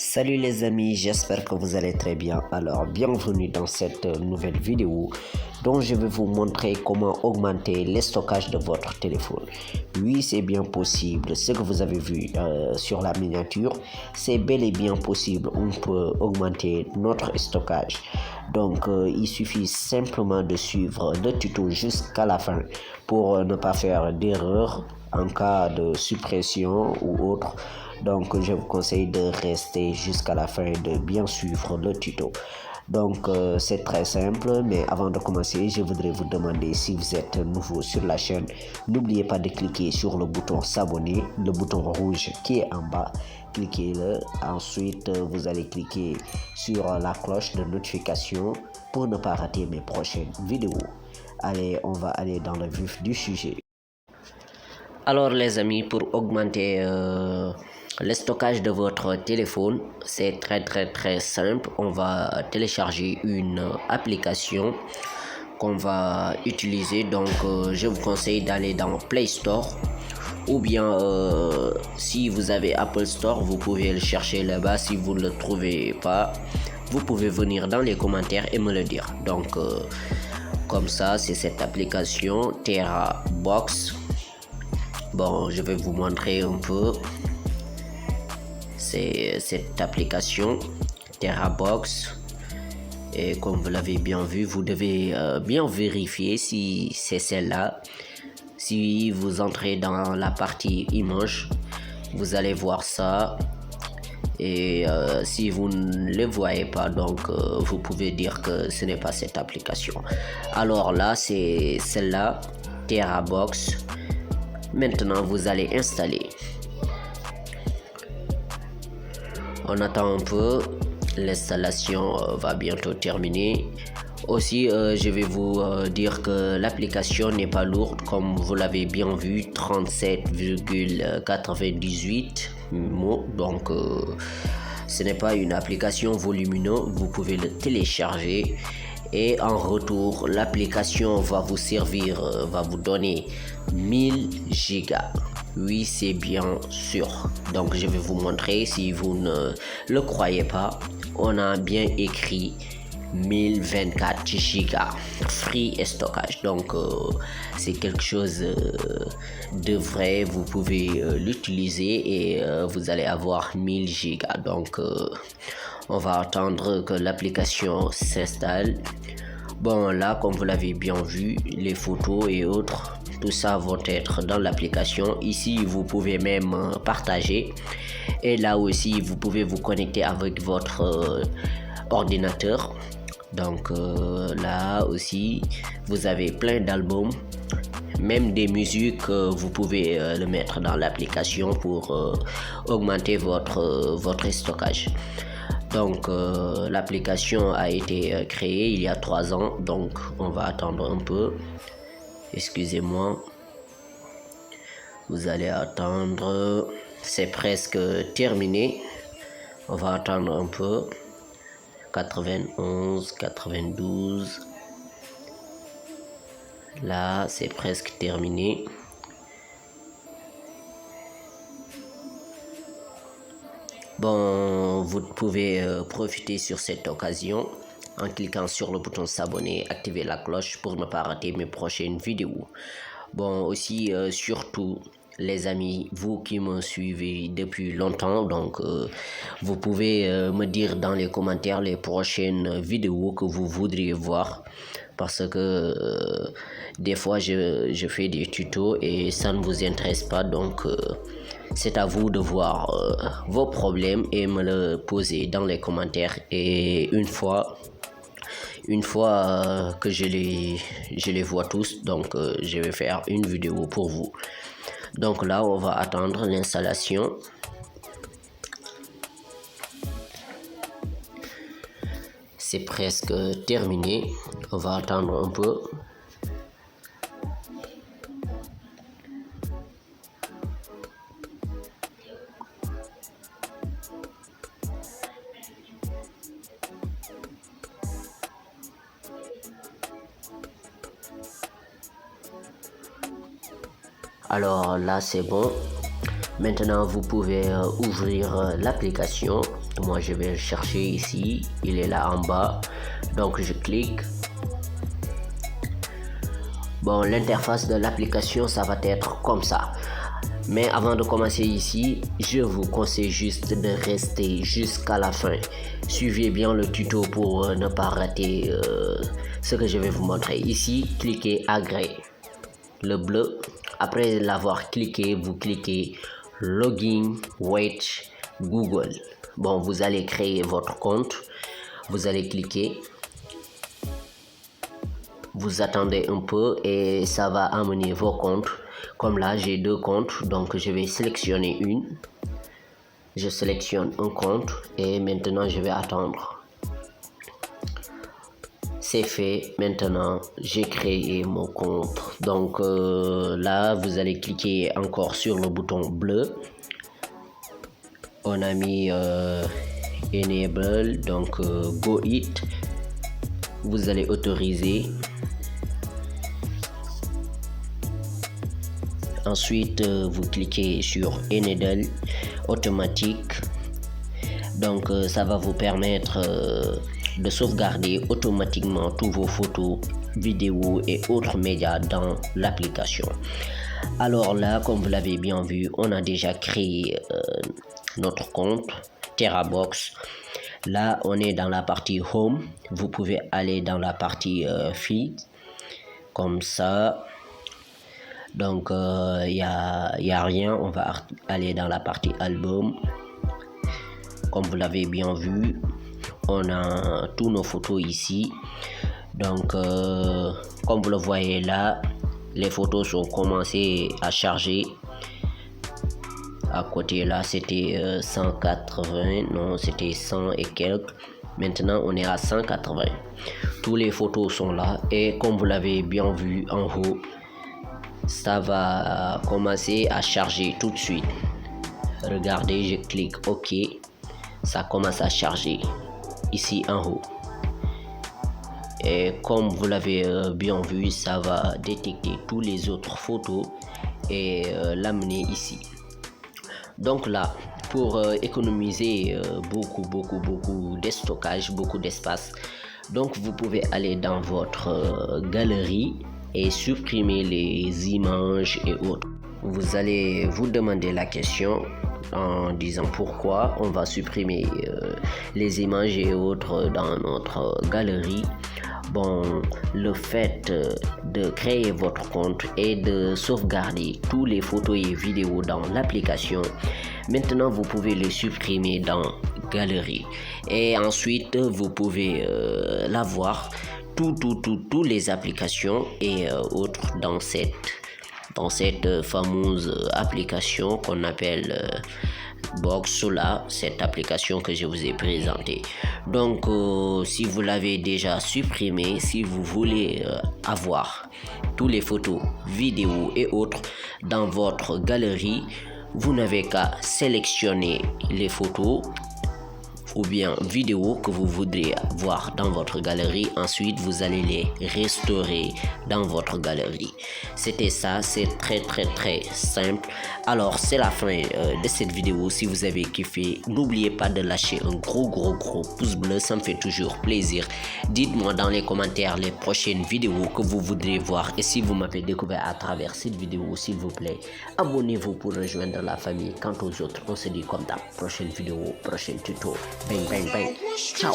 Salut les amis, j'espère que vous allez très bien. Alors, bienvenue dans cette nouvelle vidéo dont je vais vous montrer comment augmenter le stockage de votre téléphone. Oui, c'est bien possible. Ce que vous avez vu sur la miniature, c'est bel et bien possible. On peut augmenter notre stockage. Donc, il suffit simplement de suivre le tuto jusqu'à la fin pour ne pas faire d'erreur en cas de suppression ou autre. Donc, je vous conseille de rester jusqu'à la fin et de bien suivre le tuto. Donc, c'est très simple, mais avant de commencer, je voudrais vous demander si vous êtes nouveau sur la chaîne, n'oubliez pas de cliquer sur le bouton s'abonner, le bouton rouge qui est en bas. Cliquez-le. Ensuite, vous allez cliquer sur la cloche de notification pour ne pas rater mes prochaines vidéos. Allez, on va aller dans le vif du sujet. Alors les amis, pour augmenter le stockage de votre téléphone, c'est très simple. On va télécharger une application qu'on va utiliser. Donc je vous conseille d'aller dans Play Store ou bien si vous avez Apple Store, vous pouvez le chercher là-bas. Si vous ne le trouvez pas, vous pouvez venir dans les commentaires et me le dire. Donc comme ça, c'est cette application TerraBox. Bon, je vais vous montrer un peu. C'est cette application TerraBox. Et comme vous l'avez bien vu, vous devez bien vérifier si c'est celle-là. Si vous entrez dans la partie image, vous allez voir ça. Et si vous ne le voyez pas, donc vous pouvez dire que ce n'est pas cette application. Alors là, c'est celle-là, TerraBox. Maintenant, vous allez installer. On attend un peu. L'installation va bientôt terminer. Aussi, je vais vous dire que l'application n'est pas lourde, comme vous l'avez bien vu, 37,98 mots. Donc, ce n'est pas une application volumineuse. Vous pouvez le télécharger. Et en retour, l'application va vous servir, va vous donner 1000 gigas. Oui, c'est bien sûr. Donc, je vais vous montrer si vous ne le croyez pas. On a bien écrit 1024 gigas free stockage. Donc, c'est quelque chose de vrai. Vous pouvez l'utiliser et vous allez avoir 1000 gigas. Donc, on va attendre que l'application s'installe. Bon, là, comme vous l'avez bien vu, les photos et autres, tout ça vont être dans l'application. Ici, vous pouvez même partager. Et là aussi, vous pouvez vous connecter avec votre ordinateur. Donc là aussi, vous avez plein d'albums. Même des musiques, vous pouvez le mettre dans l'application pour augmenter votre stockage. Donc l'application a été créée il y a 3 ans, donc on va attendre un peu. Excusez-moi. Vous allez attendre. C'est presque terminé. On va attendre un peu. 91, 92. Là, c'est presque terminé. Bon, vous pouvez profiter sur cette occasion en cliquant sur le bouton s'abonner, activer la cloche pour ne pas rater mes prochaines vidéos. Bon, aussi, surtout, les amis, vous qui me suivez depuis longtemps, donc vous pouvez me dire dans les commentaires les prochaines vidéos que vous voudriez voir. Parce que des fois, je fais des tutos et ça ne vous intéresse pas, donc c'est à vous de voir vos problèmes et me le poser dans les commentaires. Et une fois que je les vois tous, donc je vais faire une vidéo pour vous. Donc là, on va attendre l'installation. C'est presque terminé. On va attendre un peu. Alors là, c'est bon. Maintenant, vous pouvez ouvrir l'application. Moi, je vais le chercher ici. Il est là en bas. Donc, je clique. Bon, l'interface de l'application, ça va être comme ça. Mais avant de commencer ici, je vous conseille juste de rester jusqu'à la fin. Suivez bien le tuto pour ne pas rater ce que je vais vous montrer. Ici, cliquez Agréer. Le bleu. Après l'avoir cliqué, vous cliquez Login with Google. Bon, vous allez créer votre compte. Vous allez cliquer. Vous attendez un peu et ça va amener vos comptes. Comme là, j'ai 2 comptes, donc je vais sélectionner une. Je sélectionne un compte et maintenant je vais attendre. C'est fait. Maintenant, j'ai créé mon compte. Donc là, vous allez cliquer encore sur le bouton bleu. On a mis Enable, donc Go It. Vous allez autoriser. Ensuite, vous cliquez sur Enable automatique. Donc, ça va vous permettre de sauvegarder automatiquement tous vos photos, vidéos et autres médias dans l'application. Alors là, comme vous l'avez bien vu, on a déjà créé notre compte TerraBox. Là, on est dans la partie Home. Vous pouvez aller dans la partie Feed, comme ça. Donc, il y a rien. On va aller dans la partie Album. Comme vous l'avez bien vu, on a tous nos photos ici. Donc, comme vous le voyez là, les photos sont commencées à charger. À côté là, c'était 180, non, c'était 100 et quelques. Maintenant, on est à 180. Toutes les photos sont là et comme vous l'avez bien vu en haut, ça va commencer à charger tout de suite. Regardez, je clique OK. Ça commence à charger ici en haut. Et comme vous l'avez bien vu, ça va détecter toutes les autres photos et l'amener ici. Donc là, pour économiser beaucoup de stockage, beaucoup d'espace, donc vous pouvez aller dans votre galerie et supprimer les images et autres. Vous allez vous demander la question en disant pourquoi on va supprimer les images et autres dans notre galerie. Bon, le fait de créer votre compte et de sauvegarder toutes les photos et vidéos dans l'application, maintenant vous pouvez les supprimer dans Galerie. Et ensuite, vous pouvez l'avoir toutes les applications et autres dans cette fameuse application qu'on appelle Boxula, cette application que je vous ai présentée. Donc si vous l'avez déjà supprimé, si vous voulez avoir toutes les photos, vidéos et autres dans votre galerie, vous n'avez qu'à sélectionner les photos ou bien vidéos que vous voudrez voir dans votre galerie. Ensuite, vous allez les restaurer dans votre galerie. C'était ça, c'est très simple. Alors, c'est la fin de cette vidéo. Si vous avez kiffé, n'oubliez pas de lâcher un gros pouce bleu, ça me fait toujours plaisir. Dites-moi dans les commentaires les prochaines vidéos que vous voudrez voir. Et si vous m'avez découvert à travers cette vidéo, s'il vous plaît, abonnez-vous pour rejoindre la famille. Quant aux autres, on se dit comme d'hab, prochaine vidéo, prochain tuto. Bang. Ciao.